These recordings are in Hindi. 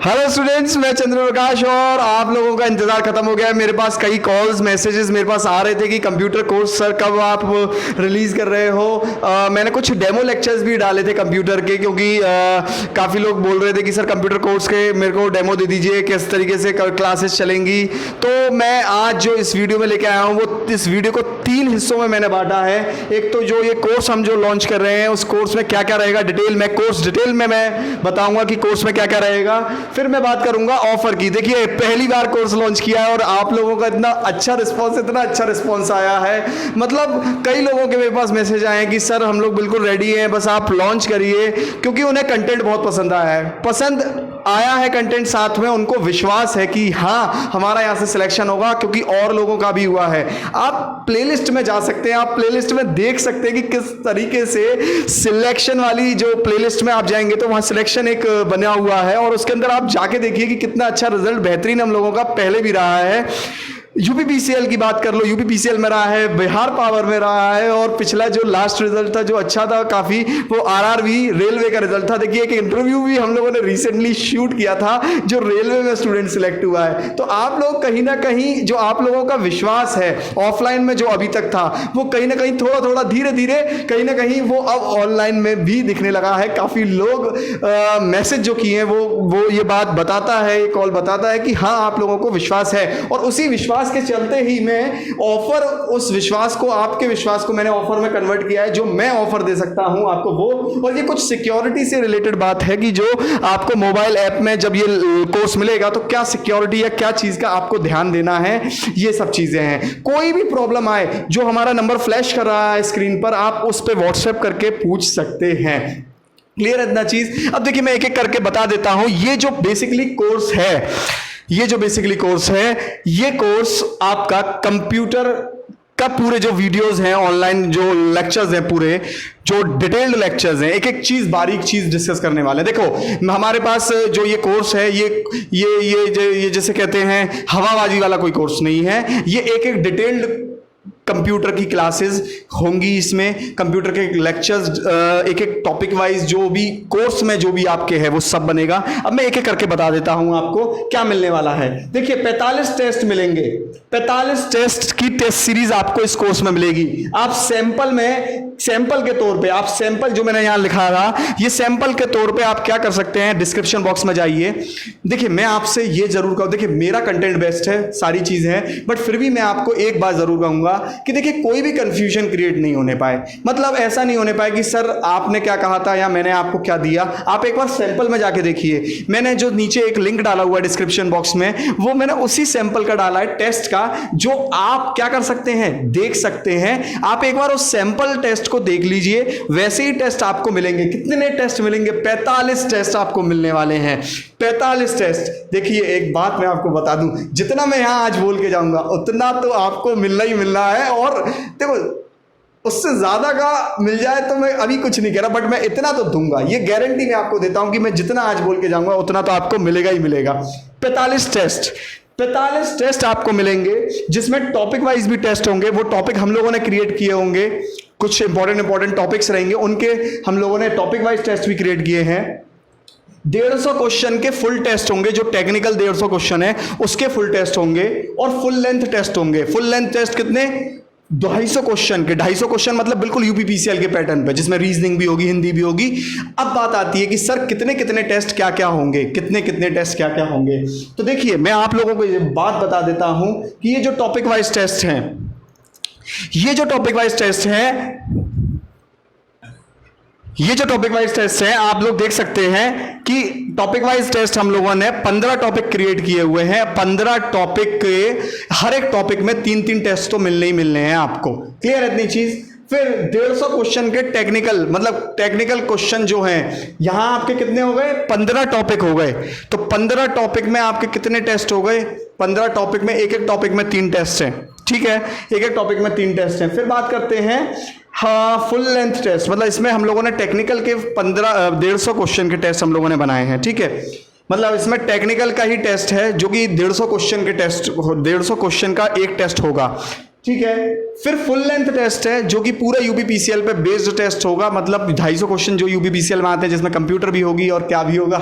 हेलो स्टूडेंट्स, मैं चंद्र प्रकाश और आप लोगों का इंतजार खत्म हो गया है। मेरे पास कई कॉल्स मैसेजेस मेरे पास आ रहे थे कि कंप्यूटर कोर्स सर कब आप रिलीज कर रहे हो। मैंने कुछ डेमो लेक्चर्स भी डाले थे कंप्यूटर के, क्योंकि काफ़ी लोग बोल रहे थे कि सर कंप्यूटर कोर्स के मेरे को डेमो दे दीजिए, किस तरीके से क्लासेस चलेंगी। तो मैं आज जो इस वीडियो में लेके आया हूँ वो इस वीडियो को 3 हिस्सों में मैंने बांटा है। एक तो जो ये कोर्स हम जो लॉन्च कर रहे हैं उस कोर्स में क्या क्या रहेगा डिटेल में मैं बताऊंगा कि कोर्स में क्या क्या रहेगा। फिर मैं बात करूंगा ऑफर की। देखिए, पहली बार कोर्स लॉन्च किया है और आप लोगों का इतना अच्छा रिस्पांस आया है। मतलब कई लोगों के मेरे पास मैसेज आए हैं कि सर हम लोग बिल्कुल रेडी हैं, बस आप लॉन्च करिए, क्योंकि उन्हें कंटेंट बहुत पसंद आया है कंटेंट। साथ में उनको विश्वास है कि हाँ हमारा यहाँ से सिलेक्शन होगा, क्योंकि और लोगों का भी हुआ है। आप प्लेलिस्ट में जा सकते हैं, आप प्लेलिस्ट में देख सकते हैं कि किस तरीके से सिलेक्शन वाली जो प्लेलिस्ट में आप जाएंगे तो वहाँ सिलेक्शन एक बना हुआ है और उसके अंदर आप जाके देखिए कि कितना अच्छा रिजल्ट बेहतरीन हम लोगों का पहले भी रहा है। यूपीपीसीएल की बात कर लो, यूपीपीसीएल में रहा है, बिहार पावर में रहा है, और पिछला जो लास्ट रिजल्ट था जो अच्छा था काफी, वो आरआरबी रेलवे का रिजल्ट था। देखिए, एक इंटरव्यू भी हम लोगों ने रिसेंटली शूट किया था जो रेलवे में स्टूडेंट सिलेक्ट हुआ है। तो आप लोग कहीं ना कहीं जो आप लोगों का विश्वास है ऑफलाइन में जो अभी तक था वो कहीं ना कहीं थोड़ा थोड़ा धीरे धीरे कहीं ना कहीं वो अब ऑनलाइन में भी दिखने लगा है। काफी लोग मैसेज जो किए हैं वो ये बात बताता है, ये कॉल बताता है कि हाँ आप लोगों को विश्वास है, और उसी विश्वास के चलते ही मैं ऑफर, उस विश्वास को, आपके विश्वास को मैंने ऑफर में कन्वर्ट किया है। जो मैं ऑफर दे सकता हूं आपको वो, और ये कुछ सिक्योरिटी से रिलेटेड बात है कि जो आपको मोबाइल ऐप में जब ये कोर्स मिलेगा तो क्या सिक्योरिटी या क्या चीज का आपको ध्यान देना है, ये सब चीजें हैं। कोई भी प्रॉब्लम आए, जो हमारा नंबर फ्लैश कर रहा है स्क्रीन पर, आप उस पर व्हाट्सएप करके पूछ सकते हैं। क्लियर है इतना चीज? अब देखिए, मैं एक एक करके बता देता हूं। ये जो बेसिकली कोर्स है, ये कोर्स आपका कंप्यूटर का पूरे जो वीडियोस हैं, ऑनलाइन जो लेक्चर्स हैं, पूरे जो डिटेल्ड लेक्चर्स हैं, एक एक चीज बारीक चीज डिस्कस करने वाले हैं। देखो, हमारे पास जो ये कोर्स है ये जैसे कहते हैं हवाबाजी वाला कोई कोर्स नहीं है। ये एक एक डिटेल्ड कंप्यूटर की क्लासेस होंगी, इसमें कंप्यूटर के लेक्चर्स एक एक टॉपिक वाइज जो भी कोर्स में जो भी आपके है वो सब बनेगा। अब मैं एक एक करके बता देता हूं आपको क्या मिलने वाला है। देखिए, 45 टेस्ट मिलेंगे। 45 टेस्ट की टेस्ट सीरीज आपको इस कोर्स में मिलेगी। आप सैंपल के तौर पे, आप सैंपल जो मैंने यहां लिखा था, ये सैंपल के तौर पे आप क्या कर सकते हैं, डिस्क्रिप्शन बॉक्स में जाइए। देखिए, मैं आपसे ये जरूर कहूं, देखिए मेरा कंटेंट बेस्ट है, सारी चीजें हैं, बट फिर भी मैं आपको एक बात जरूर कहूंगा कि देखिए कोई भी कंफ्यूजन क्रिएट नहीं होने पाए। मतलब ऐसा नहीं होने पाए कि सर आपने क्या कहा था या मैंने आपको क्या दिया। आप एक बार सैंपल में जाके देखिए। मैंने जो नीचे एक लिंक डाला हुआ है डिस्क्रिप्शन बॉक्स में, वो मैंने उसी सैंपल का डाला है, टेस्ट का, जो आप क्या कर सकते हैं, देख सकते हैं। आप एक बार उस सैंपल टेस्ट को देख लीजिए, वैसे ही टेस्ट आपको मिलेंगे। कितने टेस्ट मिलेंगे? 45 टेस्ट आपको मिलने वाले हैं। 45 टेस्ट। देखिए, एक बात मैं आपको बता दूं, जितना मैं यहां आज बोल के जाऊंगा उतना तो आपको मिलना ही मिलना है, और देखो उससे ज्यादा का मिल जाए तो मैं अभी कुछ नहीं कह रहा, बट मैं इतना तो दूंगा, ये गारंटी मैं आपको देता हूं कि मैं जितना आज बोल के जाऊंगा उतना तो आपको मिलेगा ही मिलेगा। 45 टेस्ट आपको मिलेंगे, जिसमें टॉपिक वाइज भी टेस्ट होंगे। वो टॉपिक हम लोगों ने क्रिएट किए होंगे, कुछ इंपॉर्टेंट टॉपिक्स रहेंगे, उनके हम लोगों ने टॉपिक वाइज टेस्ट भी क्रिएट किए हैं। 150 क्वेश्चन के फुल टेस्ट होंगे, जो टेक्निकल 150 क्वेश्चन है उसके फुल टेस्ट होंगे, और फुल लेंथ टेस्ट होंगे। फुल लेंथ टेस्ट कितने? 250 क्वेश्चन के। 250 क्वेश्चन मतलब बिल्कुल यूपीपीसीएल के पैटर्न पे, जिसमें रीजनिंग भी होगी, हिंदी भी होगी। अब बात आती है कि सर कितने कितने टेस्ट क्या क्या होंगे, कितने कितने टेस्ट क्या क्या होंगे। तो देखिए, मैं आप लोगों को ये बात बता देता हूं कि ये जो टॉपिक वाइज टेस्ट हैं, आप लोग देख सकते हैं कि टॉपिक वाइज टेस्ट हम लोगों ने 15 टॉपिक क्रिएट किए हुए हैं। 15 टॉपिक के हर एक टॉपिक में 3-3 टेस्ट तो मिलने ही मिलने हैं आपको। क्लियर है इतनी चीज? फिर 150 क्वेश्चन के टेक्निकल क्वेश्चन जो हैं, यहां आपके कितने हो गए? 15 टॉपिक हो गए। तो 15 टॉपिक में आपके कितने टेस्ट हो गए? 15 टॉपिक में एक एक टॉपिक में 3 टेस्ट हैं। ठीक है, एक एक टॉपिक में 3 टेस्ट हैं। फिर बात करते हैं फुल लेंथ टेस्ट, मतलब इसमें हम लोगों ने टेक्निकल के 150 क्वेश्चन के टेस्ट हम लोगों ने बनाए हैं। ठीक है, मतलब इसमें टेक्निकल का ही टेस्ट है, जो कि 150 क्वेश्चन के टेस्ट, 150 क्वेश्चन का एक टेस्ट होगा। ठीक है। फिर फुल लेंथ टेस्ट है जो कि पूरा यूपीपीसीएल पे बेस्ड टेस्ट होगा, मतलब 250 क्वेश्चन जो यूपीपीसीएल में आते हैं, जिसमें कंप्यूटर भी होगी और क्या भी होगा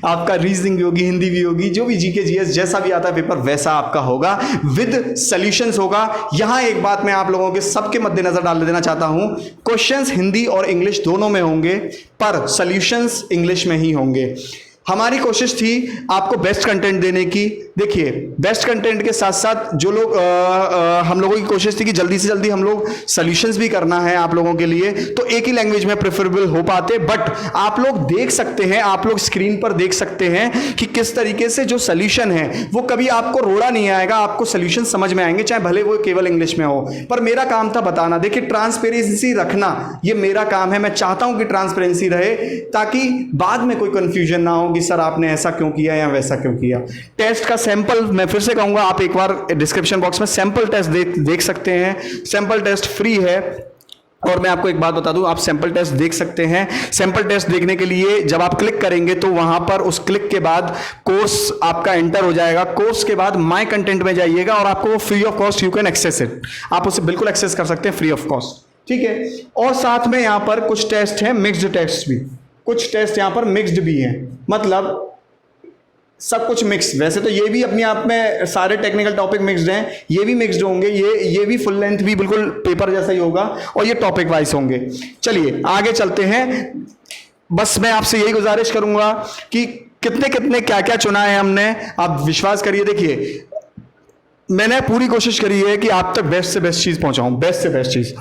आपका रीजनिंग भी होगी, हिंदी भी होगी, जो भी जीके जीएस जैसा भी आता है पेपर वैसा आपका होगा, विद सॉल्यूशंस होगा। यहां एक बात मैं आप लोगों के सबके मद्देनजर डाल देना चाहता हूं, क्वेश्चंस हिंदी और इंग्लिश दोनों में होंगे, पर सॉल्यूशंस इंग्लिश में ही होंगे। हमारी कोशिश थी आपको बेस्ट कंटेंट देने की। देखिए, बेस्ट कंटेंट के साथ साथ जो लोग हम लोगों की कोशिश थी कि जल्दी से जल्दी हम लोग सॉल्यूशंस भी करना है आप लोगों के लिए, तो एक ही लैंग्वेज में प्रेफरेबल हो पाते, बट आप लोग देख सकते हैं, आप लोग स्क्रीन पर देख सकते हैं कि किस तरीके से जो सॉल्यूशन है वो कभी आपको रोड़ा नहीं आएगा, आपको सॉल्यूशन समझ में आएंगे, चाहे भले वो केवल इंग्लिश में हो। पर मेरा काम था बताना। देखिए, ट्रांसपेरेंसी रखना ये मेरा काम है। मैं चाहता हूं कि ट्रांसपेरेंसी रहे ताकि बाद में कोई कंफ्यूजन ना हो कि सर आपने ऐसा क्यों किया या वैसा क्यों किया। टेस्ट का सैंपल मैं फिर से कहूंगा, आप एक बार डिस्क्रिप्शन बॉक्स में सैंपल टेस्ट देख सकते हैं। सैंपल टेस्ट फ्री है। और मैं आपको एक बात बता दूं, आप सैंपल टेस्ट देख सकते हैं। सैंपल टेस्ट देखने के लिए जब आप क्लिक करेंगे तो वहां पर उस क्लिक के बाद कोर्स आपका एंटर हो जाएगा। कोर्स के बाद माय कंटेंट में जाइएगा और आपको वो free of cost, you can access it, आप उसे बिल्कुल एक्सेस कर सकते हैं फ्री ऑफ कॉस्ट, ठीक है। और साथ में यहां पर कुछ टेस्ट है मिक्स्ड टेस्ट भी, कुछ टेस्ट यहां पर मिक्स्ड भी हैं, मतलब सब कुछ मिक्स। वैसे तो ये भी अपने आप में सारे टेक्निकल टॉपिक मिक्स्ड हैं, ये भी मिक्स्ड होंगे, ये भी फुल लेंथ भी बिल्कुल पेपर जैसा ही होगा, और ये टॉपिक वाइज होंगे। चलिए आगे चलते हैं। बस मैं आपसे यही गुजारिश करूंगा कि कितने कितने क्या क्या चुना है हमने, आप विश्वास करिए। देखिए, मैंने पूरी कोशिश करी है कि आप तक बेस्ट से बेस्ट चीज पहुंचाऊं, बेस्ट से बेस्ट चीज,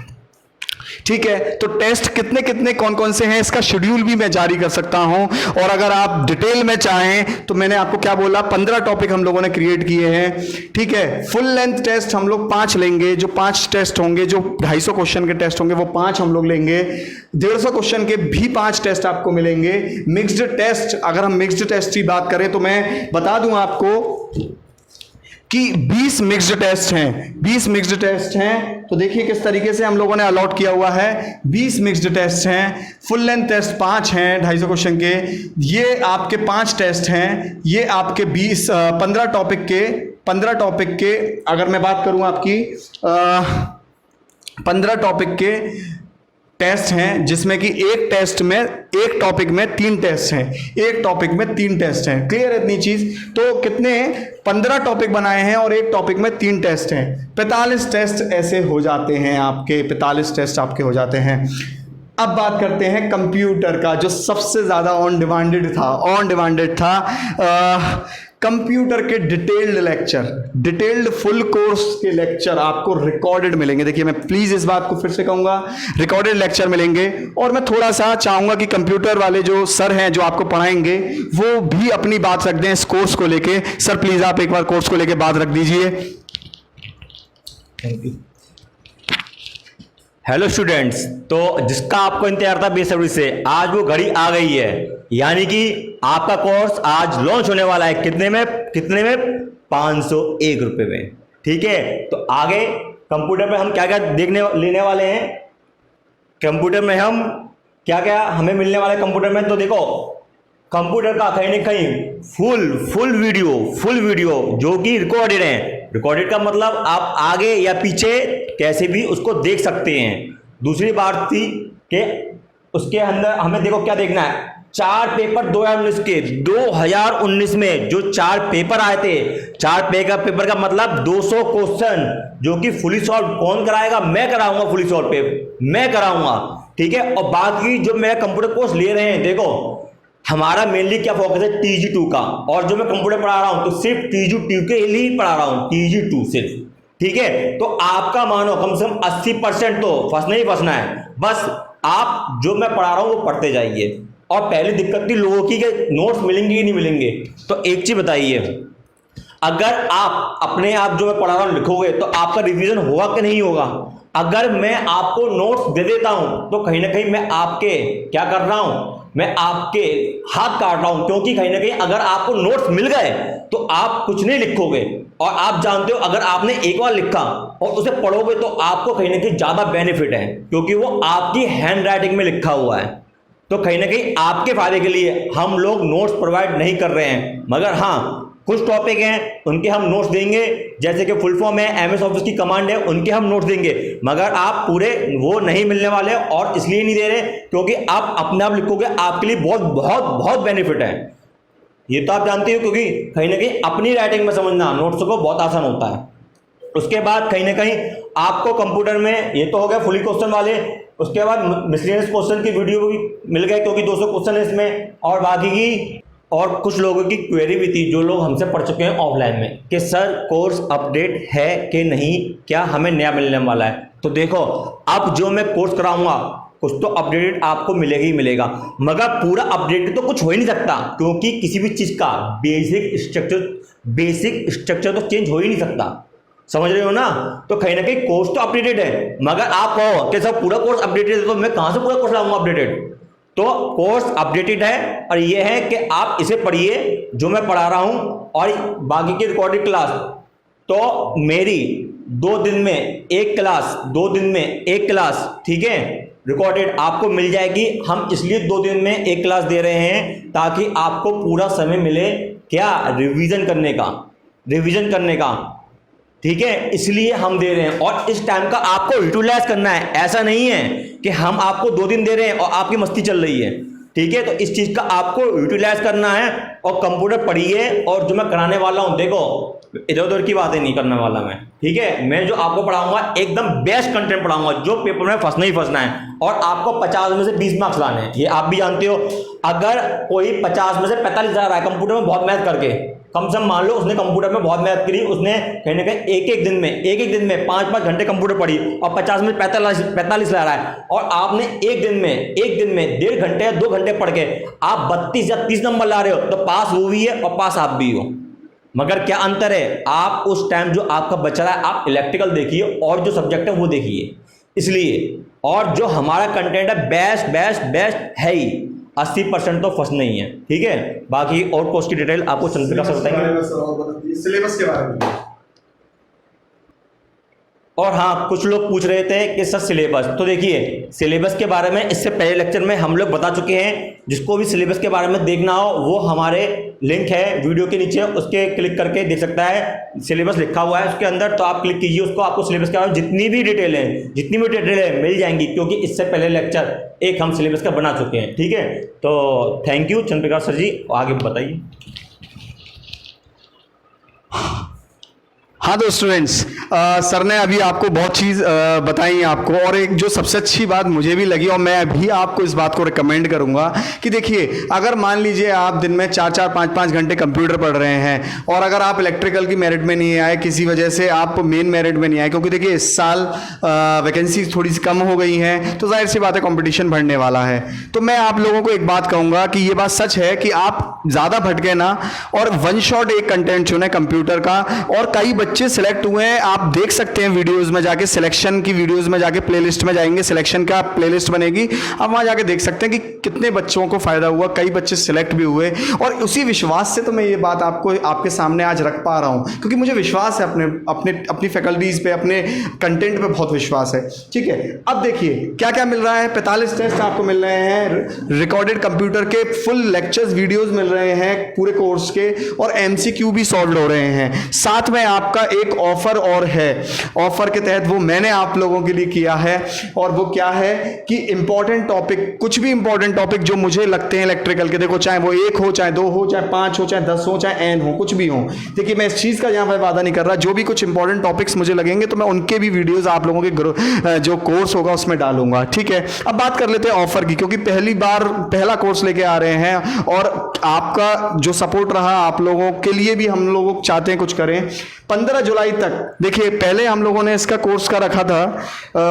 ठीक है। तो टेस्ट कितने कितने कौन कौन से हैं इसका शेड्यूल भी मैं जारी कर सकता हूं, और अगर आप डिटेल में चाहें तो मैंने आपको क्या बोला, 15 टॉपिक हम लोगों ने क्रिएट किए हैं, ठीक है। फुल लेंथ टेस्ट हम लोग 5 लेंगे, जो 5 टेस्ट होंगे, जो 250 क्वेश्चन के टेस्ट होंगे वो 5 हम लोग लेंगे। 150 क्वेश्चन के भी 5 टेस्ट आपको मिलेंगे। मिक्स्ड टेस्ट, अगर हम मिक्स्ड टेस्ट की बात करें तो मैं बता दूं आपको कि 20 मिक्स्ड टेस्ट हैं, 20 मिक्स्ड टेस्ट हैं। तो देखिए किस तरीके से हम लोगों ने अलॉट किया हुआ है, 20 मिक्स्ड टेस्ट हैं। फुल लेंथ टेस्ट 5 हैं 250 क्वेश्चन के, ये आपके 5 टेस्ट हैं। ये आपके 15 टॉपिक के अगर मैं बात करूं आपकी 15 टॉपिक के टेस्ट हैं, जिसमें कि एक टॉपिक में 3 टेस्ट हैं, एक टॉपिक में 3 टेस्ट हैं। क्लियर है इतनी चीज? तो कितने 15 टॉपिक बनाए हैं और एक टॉपिक में 3 टेस्ट हैं। 45 टेस्ट ऐसे हो जाते हैं आपके, 45 टेस्ट आपके हो जाते हैं। अब बात करते हैं कंप्यूटर का, जो सबसे ज्यादा ऑन डिमांडेड था। कंप्यूटर के detailed lecture, detailed full course के लेक्चर आपको रिकॉर्डेड मिलेंगे। देखिए, मैं प्लीज इस बात को फिर से कहूंगा, रिकॉर्डेड लेक्चर मिलेंगे। और मैं थोड़ा सा चाहूंगा कि कंप्यूटर वाले जो सर हैं जो आपको पढ़ाएंगे वो भी अपनी बात रख दें इस कोर्स को लेके। सर प्लीज आप एक बार कोर्स को लेके बात रख दीजिए। Thank you. हेलो स्टूडेंट्स, तो जिसका आपको इंतजार था बेसब्री से, आज वो घड़ी आ गई है, यानी कि आपका कोर्स आज लॉन्च होने वाला है। कितने में 501 रुपए में, ठीक है। तो आगे कंप्यूटर में हम क्या क्या लेने वाले हैं, कंप्यूटर में हम क्या क्या हमें मिलने वाला है कंप्यूटर में। तो देखो, कंप्यूटर का कहीं ना कहीं फुल वीडियो जो कि रिकॉर्डेड है। रिकॉर्डेड का मतलब आप आगे या पीछे कैसे भी उसको देख सकते हैं। दूसरी बात थी कि उसके अंदर हमें देखो क्या देखना है, 4 पेपर 2019 में जो 4 पेपर आए थे, 4 पेपर का मतलब 200 क्वेश्चन, जो कि फुली सॉल्व कौन कराएगा? मैं कराऊंगा, फुली सॉल्व पेपर मैं कराऊंगा, ठीक है। और बाकी जो मेरा कंप्यूटर कोर्स ले रहे हैं, देखो हमारा मेनली क्या फोकस है, TG2 का। और जो मैं कंप्यूटर पढ़ा रहा हूं तो सिर्फ TG2 के लिए ही पढ़ा रहा हूं, TG2 सिर्फ, ठीक है। तो आपका मानो कम से कम 80% तो फंसना है। बस आप जो मैं पढ़ा रहा हूं वो पढ़ते जाइए। और पहली दिक्कत थी लोगों की कि नोट्स मिलेंगे कि नहीं मिलेंगे। तो एक चीज बताइए, अगर आप अपने आप जो मैं पढ़ा रहा हूं लिखोगे तो आपका रिवीजन होगा कि नहीं होगा? अगर मैं आपको नोट्स दे देता हूं तो कहीं ना कहीं मैं आपके क्या कर रहा हूं, मैं आपके हाथ काट रहा हूं। क्योंकि कहीं ना कहीं अगर आपको नोट्स मिल गए तो आप कुछ नहीं लिखोगे। और आप जानते हो, अगर आपने एक बार लिखा और उसे पढ़ोगे तो आपको कहीं ना कहीं ज्यादा बेनिफिट है, क्योंकि वो आपकी हैंड राइटिंग में लिखा हुआ है। तो कहीं ना कहीं आपके फायदे के लिए हम लोग नोट्स प्रोवाइड नहीं कर रहे हैं, मगर हाँ कुछ टॉपिक हैं उनके हम नोट्स देंगे, जैसे कि फुल फॉर्म है, एमएस ऑफिस की कमांड है, उनके हम नोट्स देंगे, मगर आप पूरे वो नहीं मिलने वाले। और इसलिए नहीं दे रहे क्योंकि आप अपने आप लिखोगे, आपके लिए बहुत बहुत बहुत बेनिफिट है, ये तो आप जानते हो, क्योंकि कहीं ना कहीं अपनी राइटिंग में समझना नोट्स को बहुत आसान होता है। उसके बाद कहीं ना कहीं आपको कंप्यूटर में, ये तो हो गया फुली क्वेश्चन वाले, उसके बाद मिसलेनियस क्वेश्चन की वीडियो भी मिल गए क्योंकि 200 क्वेश्चन है इसमें, और बाकी की और कुछ लोगों की क्वेरी भी थी जो लोग हमसे पढ़ चुके हैं ऑफलाइन में कि सर कोर्स अपडेट है कि नहीं, क्या हमें नया मिलने वाला है। तो देखो अब जो मैं कोर्स कराऊंगा कुछ तो अपडेटेड आपको मिलेगा ही मिलेगा, मगर पूरा अपडेटेड तो कुछ हो ही नहीं सकता, क्योंकि किसी भी चीज़ का बेसिक स्ट्रक्चर तो चेंज हो ही नहीं सकता, समझ रहे हो ना। तो कहीं ना कहीं कोर्स तो अपडेटेड है, मगर आप कहो कि सर पूरा कोर्स अपडेटेड है तो मैं कहां से पूरा कोर्स लाऊंगा अपडेटेड। तो कोर्स अपडेटेड है और ये है कि आप इसे पढ़िए जो मैं पढ़ा रहा हूं, और बाकी की रिकॉर्डेड क्लास तो मेरी 2 दिन में 1 क्लास, 2 दिन में 1 क्लास, ठीक है, रिकॉर्डेड आपको मिल जाएगी। हम इसलिए 2 दिन में 1 क्लास दे रहे हैं ताकि आपको पूरा समय मिले क्या, रिवीजन करने का, ठीक है, इसलिए हम दे रहे हैं। और इस टाइम का आपको यूटिलाइज करना है, ऐसा नहीं है कि हम आपको 2 दिन दे रहे हैं और आपकी मस्ती चल रही है, ठीक है। तो इस चीज का आपको यूटिलाइज करना है और कंप्यूटर पढ़िए, और जो मैं कराने वाला हूं देखो इधर उधर की बातें नहीं करने वाला मैं, ठीक है। मैं जो आपको पढ़ाऊंगा एकदम बेस्ट कंटेंट पढ़ाऊंगा जो पेपर में फंसना ही फंसना है, और आपको 50 में से 20 मार्क्स लाने हैं, ये आप भी जानते हो। अगर कोई 50 में से 45 ला रहा है कंप्यूटर में बहुत मेहनत करके, कम से कम मान लो उसने कंप्यूटर में बहुत मेहनत करी, उसने कहीं ना कहीं एक एक दिन में 5-5 घंटे कंप्यूटर पढ़ी और 50 में 45 ला रहा है, और आपने एक दिन में 1.5 घंटे या 2 घंटे पढ़ के आप 32 या 30 नंबर ला रहे हो, तो पास वो भी है और पास आप भी हो। मगर क्या अंतर है, आप उस टाइम जो आपका बचा रहा है आप इलेक्ट्रिकल देखिए और जो सब्जेक्ट है वो देखिए, इसलिए। और जो हमारा कंटेंट है बेस्ट है ही, 80% तो फर्स्ट नहीं है, ठीक है। बाकी और कोर्स की डिटेल आपको चंद्रिका सर बताएंगे, सिलेबस के बारे में। और हाँ, कुछ लोग पूछ रहे थे कि सर सिलेबस, तो देखिए सिलेबस के बारे में इससे पहले लेक्चर में हम लोग बता चुके हैं। जिसको भी सिलेबस के बारे में देखना हो वो हमारे लिंक है वीडियो के नीचे, उसके क्लिक करके देख सकता है, सिलेबस लिखा हुआ है उसके अंदर, तो आप क्लिक कीजिए उसको, आपको सिलेबस के बारे में जितनी भी डिटेल है मिल जाएंगी, क्योंकि इससे पहले लेक्चर एक हम सिलेबस का बना चुके हैं, ठीक है। तो थैंक यू चंद्रप्रकाश सर जी, आगे बताइए। हाँ तो स्टूडेंट्स, सर ने अभी आपको बहुत चीज़ बताई आपको, और एक जो सबसे अच्छी बात मुझे भी लगी और मैं भी आपको इस बात को रिकमेंड करूंगा कि देखिए, अगर मान लीजिए आप दिन में 4-4, 5-5 घंटे कंप्यूटर पढ़ रहे हैं, और अगर आप इलेक्ट्रिकल की मेरिट में नहीं आए, किसी वजह से आप मेन मेरिट में नहीं आए, क्योंकि देखिए इस साल वैकेंसी थोड़ी सी कम हो गई हैं, तो जाहिर सी बात है कॉम्पिटिशन बढ़ने वाला है। तो मैं आप लोगों को एक बात कहूँगा कि ये बात सच है कि आप ज़्यादा भटके ना, और वन शॉट एक कंटेंट चुने कंप्यूटर का। और कई बच्चे सिलेक्ट हुए हैं, आप देख सकते हैं वीडियोस में जाके, सिलेक्शन की वीडियोस में जाके प्लेलिस्ट में जाएंगे, सिलेक्शन का प्लेलिस्ट बनेगी, आप वहां जाके देख सकते हैं कि कितने बच्चों को फायदा हुआ, कई बच्चे सिलेक्ट भी हुए। और उसी विश्वास से तो मैं ये बात आपको आपके सामने आज रख पा रहा हूं, क्योंकि मुझे विश्वास है अपनी फैकल्टीज पे, अपने कंटेंट पे बहुत विश्वास है, ठीक है। अब देखिए क्या क्या मिल रहा है, 45 टेस्ट आपको मिल रहे हैं, रिकॉर्डेड कंप्यूटर के फुल लेक्चर्स वीडियोस मिल रहे हैं पूरे कोर्स के, और MCQ भी सॉल्व हो रहे हैं। साथ में आपका एक ऑफर और है, ऑफर के तहत वो मैंने आप लोगों के लिए किया है, और वो क्या है कि इंपॉर्टेंट टॉपिक, कुछ भी इंपॉर्टेंट टॉपिक जो मुझे लगते हैं इलेक्ट्रिकल के, देखो चाहे वो 1 हो, चाहे 2 हो, चाहे 5 हो, चाहे 10 हो, चाहे N हो, कुछ भी हो, देखिए मैं इस चीज का यहाँ पर वादा नहीं कर रहा, जो भी कुछ इंपॉर्टेंट टॉपिक्स मुझे लगेंगे तो मैं उनके भी वीडियोस आप लोगों के जो कोर्स होगा उसमें डालूंगा, ठीक है। अब बात कर लेते हैं ऑफर की, क्योंकि पहली बार पहला कोर्स लेके आ रहे हैं, और आपका जो सपोर्ट रहा आप लोगों के लिए भी हम लोग चाहते हैं कुछ करें। 15 जुलाई तक देखिए, पहले हम लोगों ने इसका कोर्स का रखा था,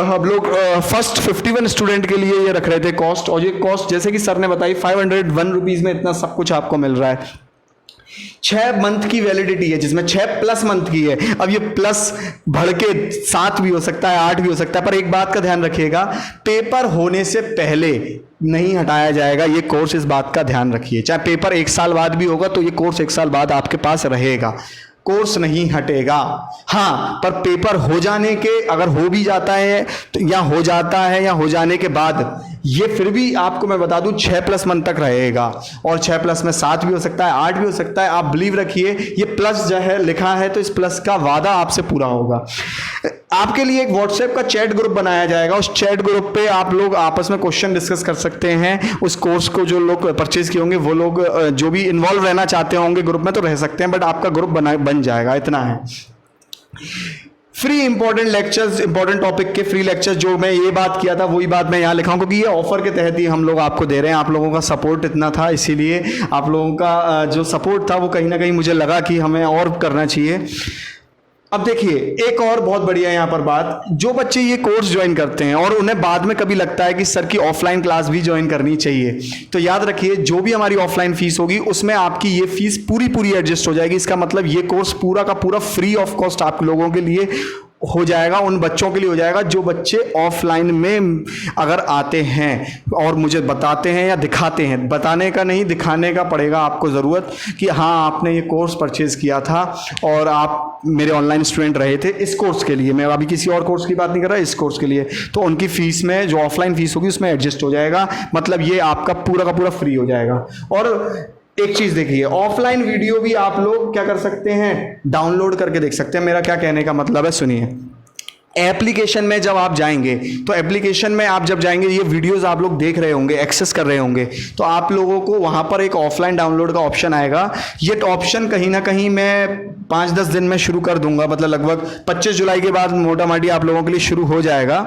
हम लोग फर्स्ट 51 स्टूडेंट के लिए ये रख रहे थे कॉस्ट, और ये कॉस्ट जैसे कि सर ने बताई 501 रुपीज में इतना सब कुछ आपको मिल रहा है। 6 मंथ की वैलिडिटी है, जिसमें 6+ मंथ की है। अब ये प्लस बढ़ के 7 भी हो सकता है, 8 भी हो सकता है, पर एक बात का ध्यान रखिएगा, पेपर होने से पहले नहीं हटाया जाएगा ये कोर्स, इस बात का ध्यान रखिए। चाहे पेपर 1 साल बाद भी होगा तो ये कोर्स 1 साल बाद आपके पास रहेगा, कोर्स नहीं हटेगा। हाँ, पर पेपर हो जाने के, अगर हो भी जाता है तो या हो जाता है या हो जाने के बाद ये फिर भी आपको मैं बता दूं 6+ मंथ तक रहेगा, और 6+ में 7 भी हो सकता है, 8 भी हो सकता है। आप बिलीव रखिए, ये प्लस जो है लिखा है तो इस प्लस का वादा आपसे पूरा होगा। आपके लिए एक व्हाट्सएप का चैट ग्रुप बनाया जाएगा, उस चैट ग्रुप पे आप लोग आपस में क्वेश्चन डिस्कस कर सकते हैं। उस कोर्स को जो लोग परचेज किए होंगे वो लोग जो भी इन्वॉल्व रहना चाहते होंगे ग्रुप में तो रह सकते हैं, बट आपका ग्रुप बन जाएगा, इतना है। Free important lectures, important topic के फ्री लेक्चर्स, जो मैं ये बात किया था वही बात मैं यहाँ लिखा हूँ, क्योंकि ये ऑफर के तहत ही हम लोग आपको दे रहे हैं। आप लोगों का सपोर्ट इतना था, इसीलिए आप लोगों का जो सपोर्ट था वो कहीं ना कहीं मुझे लगा कि हमें और करना चाहिए। अब देखिए एक और बहुत बढ़िया यहाँ पर बात, जो बच्चे ये कोर्स ज्वाइन करते हैं और उन्हें बाद में कभी लगता है कि सर की ऑफलाइन क्लास भी ज्वाइन करनी चाहिए, तो याद रखिए जो भी हमारी ऑफलाइन फीस होगी उसमें आपकी ये फीस पूरी एडजस्ट हो जाएगी। इसका मतलब ये कोर्स पूरा का पूरा फ्री ऑफ कॉस्ट आप लोगों के लिए हो जाएगा, उन बच्चों के लिए हो जाएगा जो बच्चे ऑफलाइन में अगर आते हैं और मुझे बताते हैं या दिखाते हैं, बताने का नहीं दिखाने का पड़ेगा आपको ज़रूरत कि हाँ आपने ये कोर्स परचेज़ किया था और आप मेरे ऑनलाइन स्टूडेंट रहे थे इस कोर्स के लिए। मैं अभी किसी और कोर्स की बात नहीं कर रहा, इस कोर्स के लिए, तो उनकी फ़ीस में जो ऑफलाइन फ़ीस होगी उसमें एडजस्ट हो जाएगा। मतलब ये आपका पूरा का पूरा फ्री हो जाएगा। और एक चीज देखिए, ऑफलाइन वीडियो भी आप लोग क्या कर सकते हैं, डाउनलोड करके देख सकते हैं। मेरा क्या कहने का मतलब है, सुनिए। एप्लीकेशन में जब आप जाएंगे तो एप्लीकेशन में आप जब जाएंगे, ये वीडियोस आप लोग देख रहे होंगे, एक्सेस कर रहे होंगे, तो आप लोगों को वहां पर एक ऑफलाइन डाउनलोड का ऑप्शन आएगा। ये ऑप्शन कहीं ना कहीं मैं 5-10 दिन में शुरू कर दूंगा, मतलब लगभग 25 जुलाई के बाद मोटा माटी आप लोगों के लिए शुरू हो जाएगा,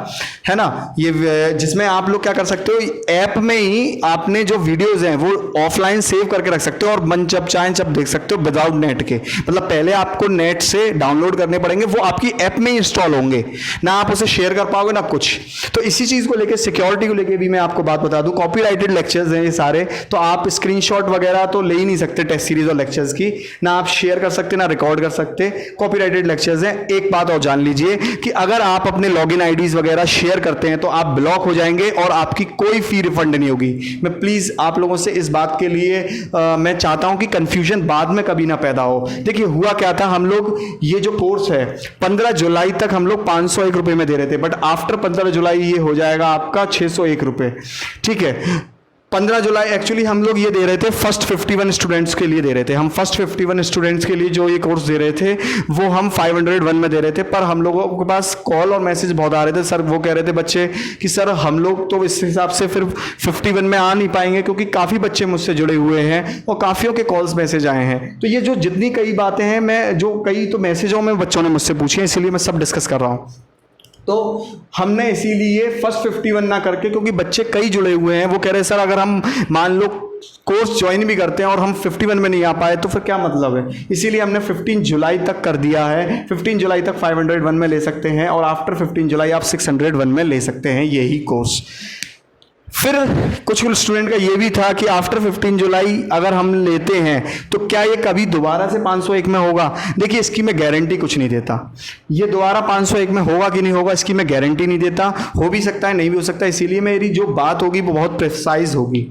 है ना। ये जिसमें आप लोग क्या कर सकते हो, ऐप में ही आपने जो वीडियोस हैं वो ऑफलाइन सेव करके रख सकते हो और मन जब चाहें जब देख सकते हो विदाउट नेट के। मतलब पहले आपको नेट से डाउनलोड करने पड़ेंगे, वो आपकी ऐप में ही इंस्टॉल होंगे, ना आप उसे शेयर कर पाओगे ना कुछ। तो इसी चीज को लेके, सिक्योरिटी को लेके भी मैं आपको बात बता दूं, कॉपीराइटेड लेक्चर्स हैं ये सारे, तो आप स्क्रीनशॉट वगैरह तो ले ही नहीं सकते टेस्ट सीरीज और लेक्चर्स की, ना आप शेयर कर सकते ना रिकॉर्ड कर सकते, कॉपीराइटेड लेक्चर्स हैं। एक बात और जान लीजिए कि अगर आप अपने लॉगिन आईडीज वगैरह शेयर करते हैं तो आप ब्लॉक हो जाएंगे और आपकी कोई फी रिफंड नहीं होगी। मैं प्लीज आप लोगों से इस बात के लिए मैं चाहता हूं कि कंफ्यूजन बाद में कभी ना पैदा हो। देखिए हुआ क्या था, हम लोग ये जो कोर्स है 15 जुलाई तक हम लोग 501 रुपए में दे रहे थे, बट आफ्टर 15 जुलाई ये हो जाएगा आपका 601 रुपए, ठीक है। 15 जुलाई एक्चुअली हम लोग ये दे रहे थे फर्स्ट 51 स्टूडेंट्स के लिए दे रहे थे, हम फर्स्ट 51 स्टूडेंट्स के लिए जो ये कोर्स दे रहे थे वो हम 501 में दे रहे थे, पर हम लोगों के पास कॉल और मैसेज बहुत आ रहे थे। सर वो कह रहे थे बच्चे कि सर हम लोग तो इस हिसाब से फिर 51 में आ नहीं पाएंगे, क्योंकि काफ़ी बच्चे मुझसे जुड़े हुए हैं और काफ़ियों के कॉल्स मैसेज आए हैं। तो ये जो जितनी कई बातें हैं, मैं जो कई तो मैसेजों में बच्चों ने मुझसे पूछी हैं, इसीलिए मैं सब डिस्कस कर रहा हूँ। तो हमने इसीलिए फर्स्ट 51 ना करके, क्योंकि बच्चे कई जुड़े हुए हैं, वो कह रहे हैं सर अगर हम मान लो कोर्स ज्वाइन भी करते हैं और हम 51 में नहीं आ पाए तो फिर क्या मतलब है। इसीलिए हमने 15 जुलाई तक कर दिया है। 15 जुलाई तक 501 में ले सकते हैं और आफ्टर 15 जुलाई आप 601 में ले सकते हैं यही कोर्स। फिर कुछ स्टूडेंट का ये भी था कि आफ्टर 15 जुलाई अगर हम लेते हैं तो क्या ये कभी दोबारा से 501 में होगा। देखिए इसकी मैं गारंटी कुछ नहीं देता, ये दोबारा 501 में होगा कि नहीं होगा इसकी मैं गारंटी नहीं देता। हो भी सकता है, नहीं भी हो सकता, इसीलिए मेरी जो बात होगी वो बहुत प्रिसाइज होगी।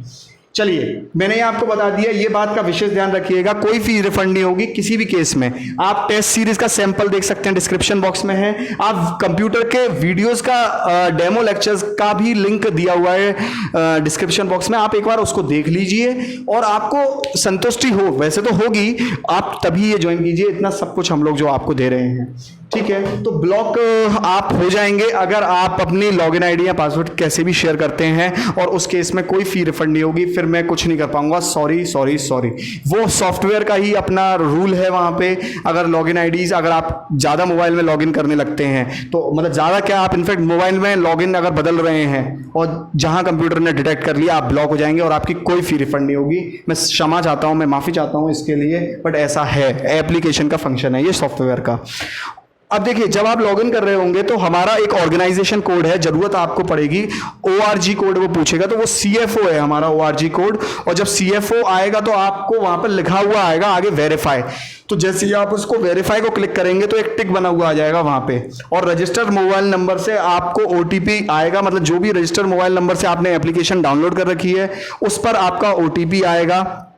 चलिए मैंने ये आपको बता दिया, ये बात का विशेष ध्यान रखिएगा, कोई फीस रिफंड नहीं होगी किसी भी केस में। आप टेस्ट सीरीज का सैंपल देख सकते हैं, डिस्क्रिप्शन बॉक्स में है। आप कंप्यूटर के वीडियोस का डेमो लेक्चर्स का भी लिंक दिया हुआ है डिस्क्रिप्शन बॉक्स में, आप एक बार उसको देख लीजिए और आपको संतुष्टि हो, वैसे तो होगी, आप तभी ये ज्वाइन कीजिए। इतना सब कुछ हम लोग जो आपको दे रहे हैं, ठीक है। तो ब्लॉक आप हो जाएंगे अगर आप अपनी लॉगिन आईडी या पासवर्ड कैसे भी शेयर करते हैं, और उस केस में कोई फी रिफंड नहीं होगी, फिर मैं कुछ नहीं कर पाऊंगा। सॉरी सॉरी सॉरी, वो सॉफ्टवेयर का ही अपना रूल है वहां पे। अगर लॉगिन आईडीज अगर आप ज्यादा मोबाइल में लॉगिन करने लगते हैं तो मतलब ज्यादा क्या, आप इनफैक्ट मोबाइल में लॉगिन अगर बदल रहे हैं और जहां कंप्यूटर ने डिटेक्ट कर लिया आप ब्लॉक हो जाएंगे और आपकी कोई फी रिफंड नहीं होगी। मैं क्षमा चाहता हूं, मैं माफी चाहता हूं इसके लिए, बट ऐसा है, एप्लीकेशन का फंक्शन है ये सॉफ्टवेयर का। अब देखिए जब आप लॉगिन कर रहे होंगे तो हमारा एक ऑर्गेनाइजेशन कोड है, जरूरत आपको पड़ेगी, ORG कोड वो पूछेगा, तो वो CFO है हमारा ORG कोड। और जब CFO आएगा तो आपको वहां पर लिखा हुआ आएगा आगे वेरीफाई, तो जैसे ही आप उसको वेरीफाई को क्लिक करेंगे तो एक टिक बना हुआ आ जाएगा वहां पे, और रजिस्टर्ड मोबाइल नंबर से आपको OTP आएगा, मतलब जो भी रजिस्टर्ड मोबाइल नंबर से आपने एप्लीकेशन डाउनलोड कर रखी है उस पर आपका OTP आएगा।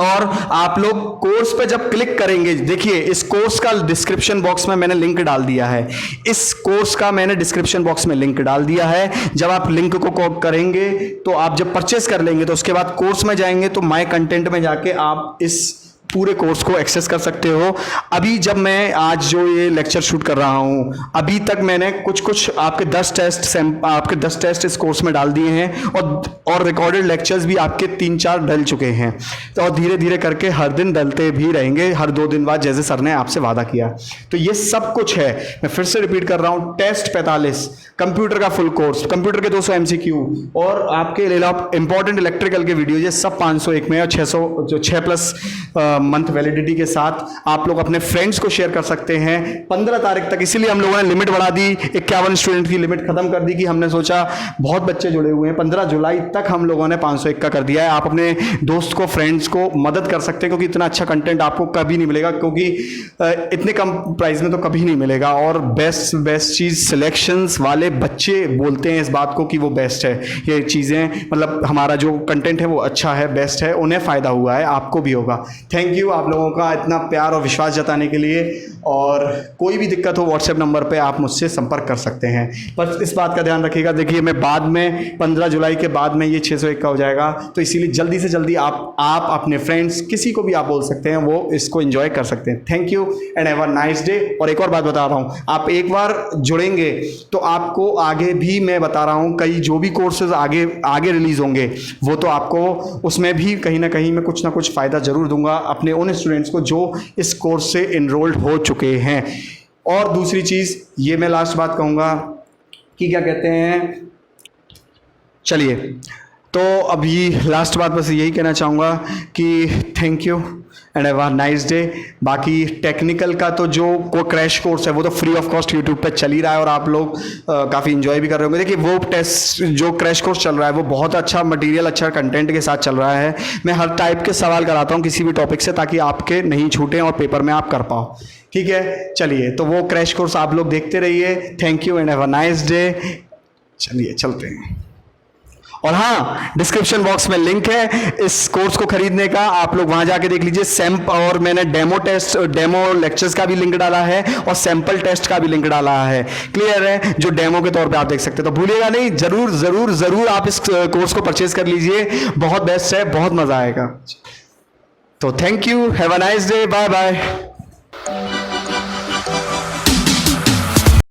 और आप लोग कोर्स पे जब क्लिक करेंगे, देखिए इस कोर्स का डिस्क्रिप्शन बॉक्स में मैंने लिंक डाल दिया है, इस कोर्स का मैंने डिस्क्रिप्शन बॉक्स में लिंक डाल दिया है। जब आप लिंक को कॉपी करेंगे तो आप जब परचेस कर लेंगे तो उसके बाद कोर्स में जाएंगे तो माय कंटेंट में जाके आप इस पूरे कोर्स को एक्सेस कर सकते हो। अभी जब मैं आज जो ये लेक्चर शूट कर रहा हूं, अभी तक मैंने कुछ आपके 10 टेस्ट इस कोर्स में डाल दिए हैं और रिकॉर्डेड लेक्चर्स भी आपके 3-4 डल चुके हैं। तो और धीरे धीरे करके हर दिन डलते भी रहेंगे, हर 2 दिन बाद, जैसे सर ने आपसे वादा किया। तो ये सब कुछ है। मैं फिर से रिपीट कर रहा हूं, टेस्ट 45, कंप्यूटर का फुल कोर्स, कंप्यूटर के 200 MCQ और आपके ले लो इंपॉर्टेंट इलेक्ट्रिकल के वीडियो, ये सब 501 में और 6+ मंथ वैलिडिटी के साथ आप लोग अपने फ्रेंड्स को शेयर कर सकते हैं 15 तारीख तक। इसीलिए हम लोगों ने लिमिट बढ़ा दी, 51 स्टूडेंट की लिमिट खत्म कर दी कि हमने सोचा बहुत बच्चे जुड़े हुए हैं। 15 जुलाई तक हम लोगों ने 501 का कर दिया है। आप अपने दोस्त को, फ्रेंड्स को मदद कर सकते हैं, क्योंकि इतना अच्छा कंटेंट आपको कभी नहीं मिलेगा, क्योंकि इतने कम प्राइस में तो कभी नहीं मिलेगा। और बेस्ट चीज़, सिलेक्शंस वाले बच्चे बोलते हैं इस बात को कि वो बेस्ट है। ये चीज़ें मतलब हमारा जो कंटेंट है वो अच्छा है, बेस्ट है, उन्हें फ़ायदा हुआ है, आपको भी होगा। थैंक यू आप लोगों का इतना प्यार और विश्वास जताने के लिए। और कोई भी दिक्कत हो व्हाट्सएप नंबर पे आप मुझसे संपर्क कर सकते हैं। पर इस बात का ध्यान रखिएगा, देखिए मैं बाद में 15 जुलाई के बाद में ये 601 का हो जाएगा, तो इसीलिए जल्दी से जल्दी आप अपने फ्रेंड्स, किसी को भी आप बोल सकते हैं, वो इसको एंजॉय कर सकते हैं। Thank you and have a nice day. और एक और बात बता रहा हूँ, आप एक बार जुड़ेंगे तो आपको आगे भी मैं बता रहा हूँ, कई जो भी कोर्सेज आगे रिलीज होंगे वो तो आपको उसमें भी कहीं ना कहीं मैं कुछ ना कुछ फ़ायदा ज़रूर दूंगा अपने उन स्टूडेंट्स को जो इस कोर्स से इनरोल्ड हो चुके हैं। और दूसरी चीज़, ये मैं लास्ट बात कहूँगा कि क्या कहते हैं, चलिए तो अभी लास्ट बात बस यही कहना चाहूँगा कि thank you and have a nice day. बाकी टेक्निकल का तो जो क्रैश कोर्स है वो तो फ्री ऑफ कॉस्ट यूट्यूब पे चल ही रहा है और आप लोग काफ़ी इन्जॉय भी कर रहे होंगे। देखिए वो टेस्ट जो क्रैश कोर्स चल रहा है वो बहुत अच्छा मटेरियल, अच्छा कंटेंट के साथ चल रहा है। मैं हर टाइप के सवाल कराता हूँ किसी भी टॉपिक से, ताकि आपके नहीं छूटें और पेपर में आप कर पाओ। ठीक है, चलिए तो वो क्रैश कोर्स आप लोग देखते रहिए। Thank you and have a nice day. चलिए चलते हैं। और हाँ, डिस्क्रिप्शन बॉक्स में लिंक है इस कोर्स को खरीदने का, आप लोग वहां जाके देख लीजिए। और मैंने डेमो लेक्चर्स का भी लिंक डाला है और सैंपल टेस्ट का भी लिंक डाला है। क्लियर है, जो डेमो के तौर पे आप देख सकते हैं। तो भूलिएगा नहीं, जरूर जरूर जरूर आप इस कोर्स को परचेज कर लीजिए, बहुत बेस्ट है, बहुत मजा आएगा। तो thank you, have a nice day, bye bye.